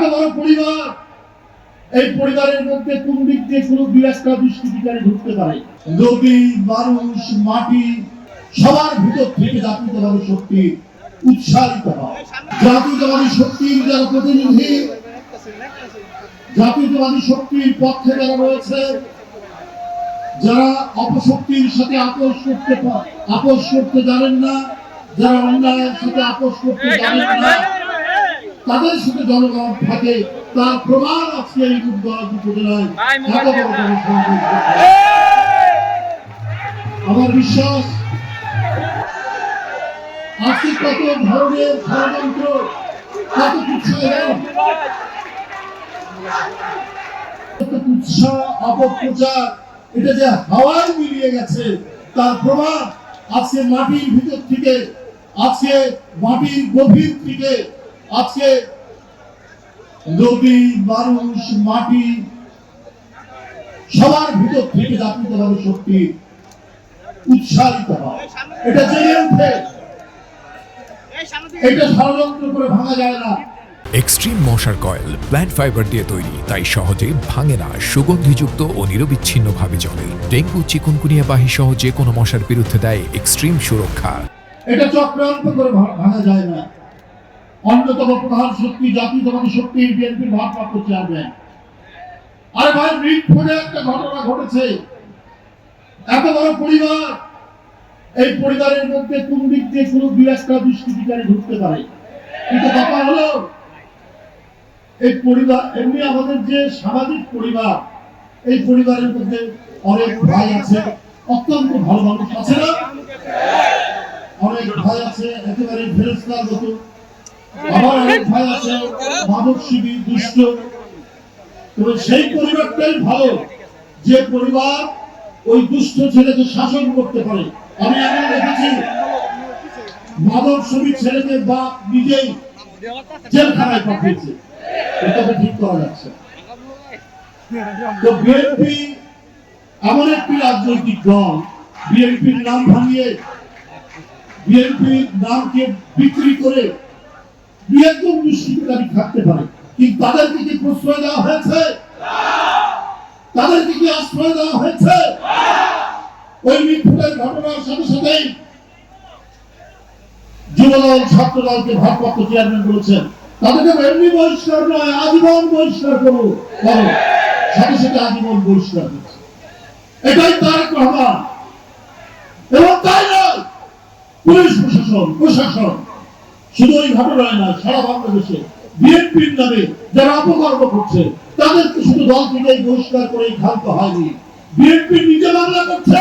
এত বড় পরিবার, এই পরিবারের মধ্যে কোন দিক দিয়ে কোনো বিরাস্তা দুষ্কৃতিকারী ঢুকতে পারে? নদী, মানুষ, মাটি সবার ভিতর থেকে জাতীয়তাবাদী শক্তি উৎসাহিত হয়। জাতীয়তাবাদী শক্তির যারা প্রতিনিধি, জাতীয়তাবাদী শক্তির পক্ষে যারা রয়েছে, যারা অপশক্তির সাথে আপোষ করতে জানেন না, যারা অন্যায়ের সাথে আপোষ করতে জানেন না, তাদের সাথে জনগণ থাকে। তার প্রমাণ আজকে এই উপজেলায় এত বড় জনসংযোগ। আমার বিশ্বাস আজকে কত ধরনের ষড়যন্ত্র, কত কুৎসা অপপ্রচার, এটা যে হাওয়ায় মিলিয়ে গেছে তার প্রমাণ আজকে মাটির ভিতর থেকে, আজকে মাটির গভীর থেকে, আজকে নদী, মানুষ, মাটি সবার ভিতর থেকে জাতীয়তাবাদী শক্তি উৎসাহিত হয়। এটা জেগে উঠে, এটা ষড়যন্ত্র করে ভাঙা যায় না। এক্সট্রিম মশার কয়েল প্ল্যান্ট ফাইবার দিয়ে তৈরি, তাই সহজে ভাঙে না, সুগন্ধিযুক্ত ও নিরবিচ্ছিন্নভাবে জ্বলে। ডেঙ্গু, চিকুনগুনিয়া বাহি সহ যে কোনো মশার বিরুদ্ধে দেয় এক্সট্রিম সুরক্ষা। এটা চক্রান্ত করে ভাঙা যায় না। অন্যতম প্রধান শক্তি জাতীয়তাবাদী শক্তি বিএনপির ভারপ্রাপ্ত চেয়ারম্যান। আরে ভাই, মিটফোর্ডে একটা ঘটনা ঘটেছে। এত বড় পরিবার, এই পরিবারের মধ্যে কোন দিক দিয়ে কোনো বিরাস্তা দুষ্কৃতিকারী ঢুকতে পারে? কিন্তু কথা হলো, এই পরিবার এমনি আমাদের যে সামাজিক পরিবার, এই পরিবারের মধ্যে অনেক ভাই আছে, অত্যন্ত ভালো মানুষ আছে না? অনেক ভাই আছে একেবারে ফেরেশতার মতো, আবার অনেক ভাই আছে মাদক শিবির, দুষ্ট। তবে সেই পরিবারটাই ভালো যে পরিবার ওই দুষ্ট ছেলেকে শাসন করতে পারে। আমি এমন দেখেছি মাদক শিবির ছেলেকে বাপ নিজেই জেলখানায় পাঠিয়েছে। এটাকে ঠিক করা যাচ্ছে। তো বিএনপি এমন একটি রাজনৈতিক দল, বিএনপির নাম ভাঙিয়ে, বিএনপির নামকে বিক্রি করে বৃহত্তম দুষ্কৃতিকারী থাকতে পারে, কিন্তু তাদেরকে কি প্রশ্রয় দেওয়া হয়েছে? তাদেরকে কি আশ্রয় দেওয়া হয়েছে? ওই মিটফোর্ডের ঘটনার সাথে সাথেই যুবদল, ছাত্রদলকে ভারপ্রাপ্ত চেয়ারম্যান বলেছেন তাদেরকে এমনি বহিষ্কার নয়, আজীবন বহিষ্কার করো। সাথে সাথে আজীবন বহিষ্কার করছে। এটাই তারেক রহমান। এবং তাই নয়, পুলিশ প্রশাসন শুধু ওই ঘটনায় না, সারা বাংলাদেশে বিএনপির নামে যারা অপকর্ম করছে তাদেরকে শুধু দল থেকে বহিষ্কার করেই ক্ষান্ত হয়নি। বিএনপি নিজে মামলা করছে,